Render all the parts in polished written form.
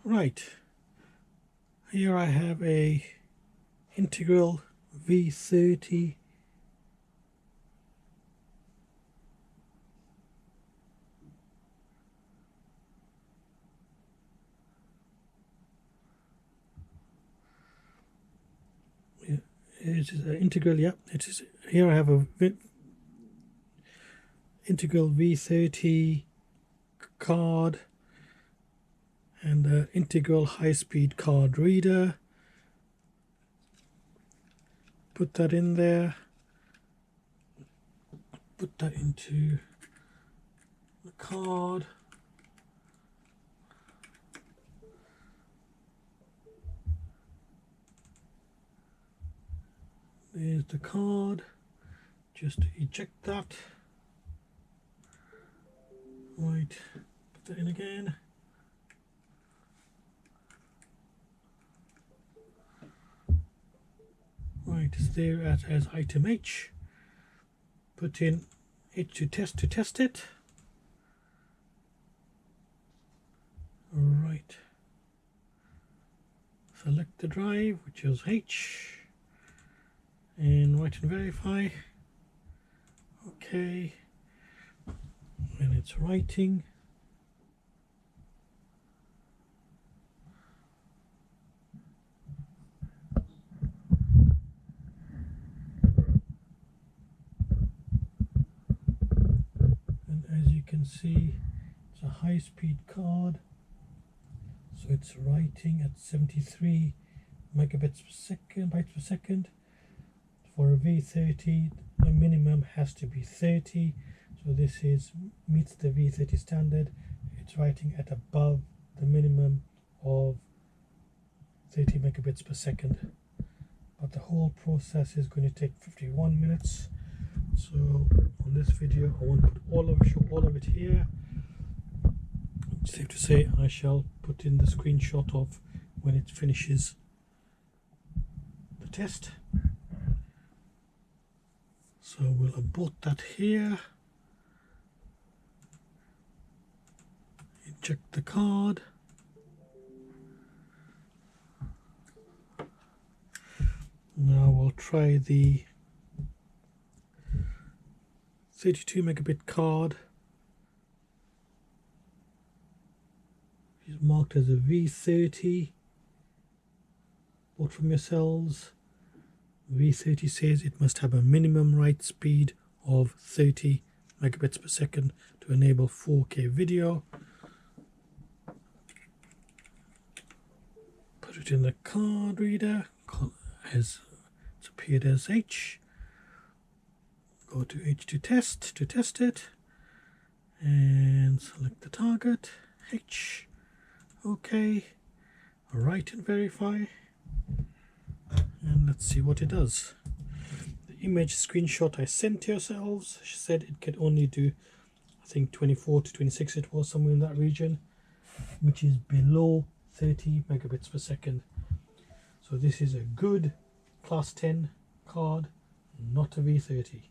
Right, here I have a integral V30 it is an integral, yeah, it is. Here I have a integral V30 card and the integral high-speed card reader. Put that in there, put that into the card. There's the card. Just eject that. Right, put that in again. Right, it's there as item H. Put in H to test it. Right. Select the drive, which is H, and write and verify. Okay. And it's writing. And as you can see, it's a high-speed card, so it's writing at 73 megabits bytes per second. For a V30, the minimum has to be 30, so this meets the V30 standard. It's writing at above the minimum of 30 megabits per second, but the whole process is going to take 51 minutes. So on this video I want to show all of it here. It's safe to say I shall put in the screenshot of when it finishes the test. So we'll abort that here. Eject the card. Now we'll try the 32 megabit card. It's marked as a V30. Bought from yourselves. V30 says it must have a minimum write speed of 30 megabits per second to enable 4K video. Put it in the card reader as it's appeared as H. Go to H to test it, and select the target, H. OK. Write and verify. And let's see what it does. The image screenshot I sent to yourselves, she said it could only do, I think 24 to 26 it was, somewhere in that region, which is below 30 megabits per second. So this is a good class 10 card, not a V30.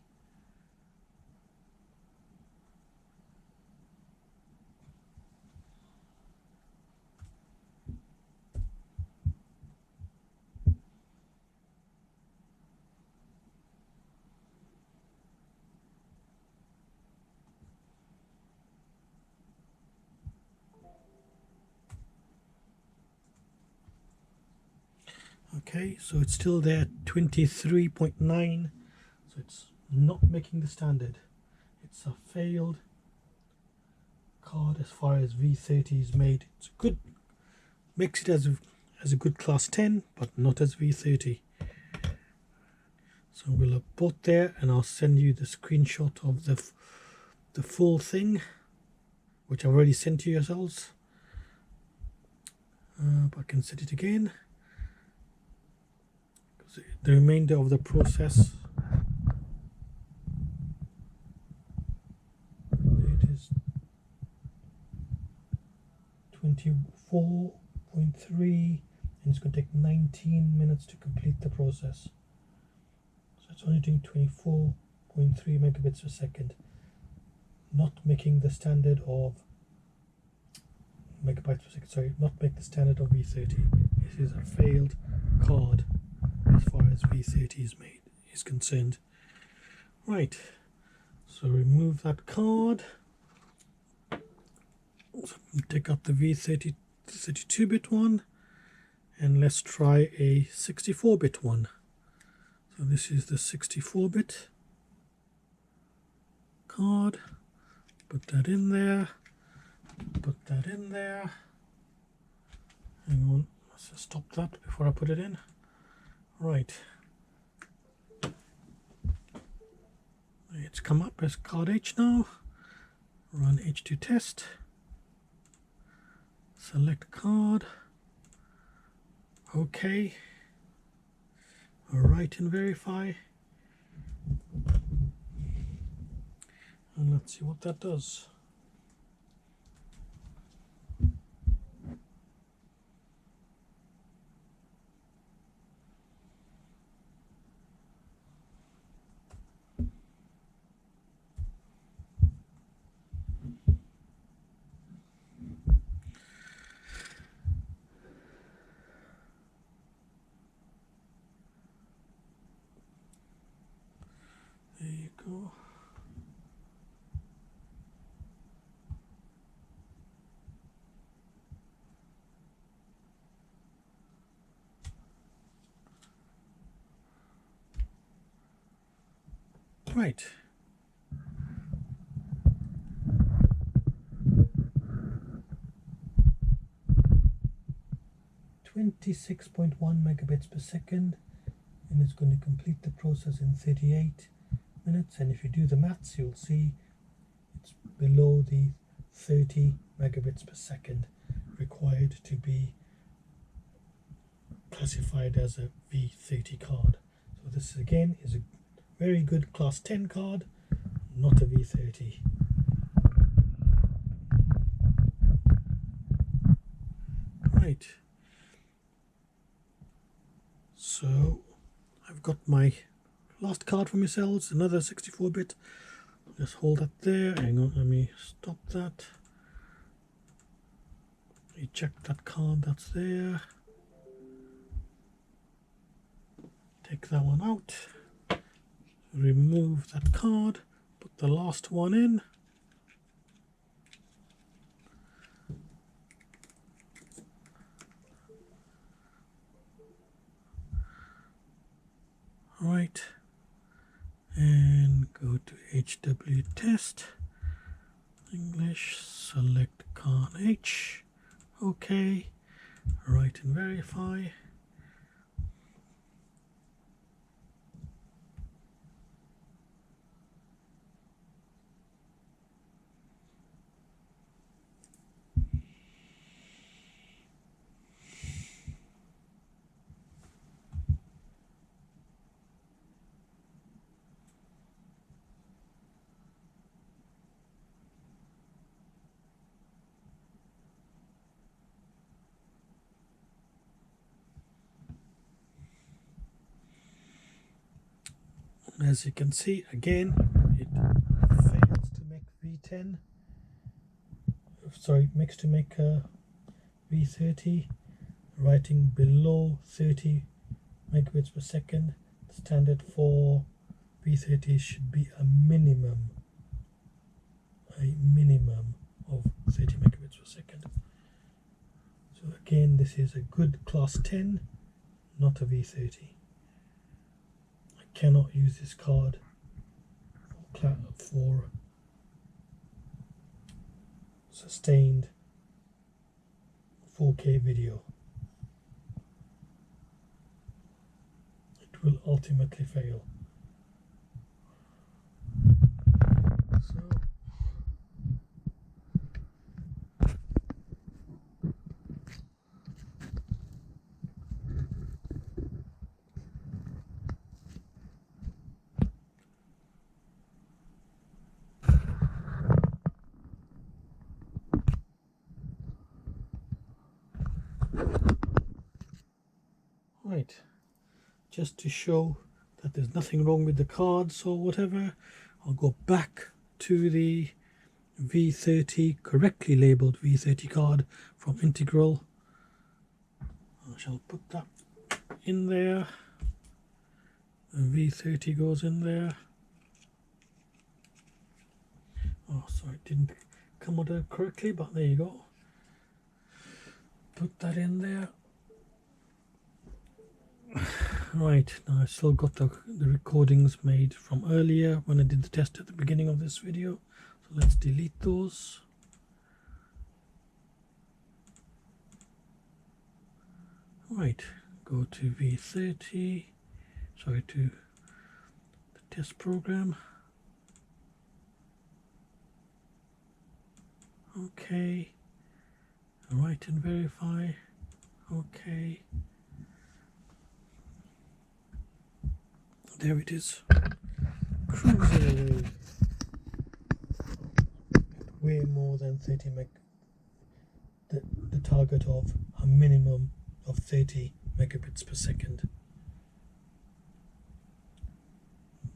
Okay, so it's still there, 23.9, so it's not making the standard. It's a failed card as far as V30 is made. It's good, makes it as a good class 10, but not as V30. So we'll abort there, and I'll send you the screenshot of the full thing, which I've already sent to yourselves. But I can set it again. The remainder of the process, it is 24.3, and it's going to take 19 minutes to complete the process. So it's only doing 24.3 megabits per second, not making the standard of megabytes per second. Sorry, not make the standard of V30. This is a failed card as far as V30 is concerned. Right, so remove that card. So take out the V30 32-bit one, and let's try a 64-bit one. So this is the 64-bit card. Put that in there. Put that in there. Hang on, let's just stop that before I put it in. Right. It's come up as card H now. Run H2 test. Select card. OK. Write and verify. And let's see what that does. There you go. Right. .1 megabits per second, and it's going to complete the process in 38 minutes. And if you do the maths, you'll see it's below the 30 megabits per second required to be classified as a V30 card. So this again is a very good class 10 card, not a V30. Right. So I've got my last card from yourselves, another 64-bit. Just hold that there. Hang on, let me stop that. Eject that card that's there. Take that one out. Remove that card. Put the last one in. Right. And go to HW test. English. Select card H. OK. Write and verify. As you can see, again, it fails to make V10. Sorry, makes to make V30, writing below 30 megabits per second. The standard for V30 should be a minimum of 30 megabits per second. So again, this is a good class 10, not a V30. Cannot use this card for sustained 4K video. It will ultimately fail. So right, just to show that there's nothing wrong with the cards or whatever, I'll go back to the V30, correctly labeled V30 card from Integral. I shall put that in there. The V30 goes in there. Oh, sorry, it didn't come out correctly, but there you go. Put that in there. Right, now I've still got the recordings made from earlier when I did the test at the beginning of this video. So let's delete those. Right, go to V30, sorry, to the test program. Okay, write and verify. Okay, there it is. Cruising way more than 30 meg. The target of a minimum of 30 megabits per second.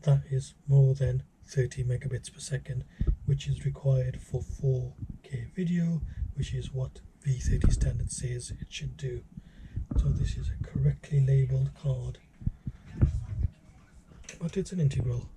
That is more than 30 megabits per second, which is required for 4K video, which is what V30 Standard says it should do. So this is a correctly labeled card, but it's an Integral.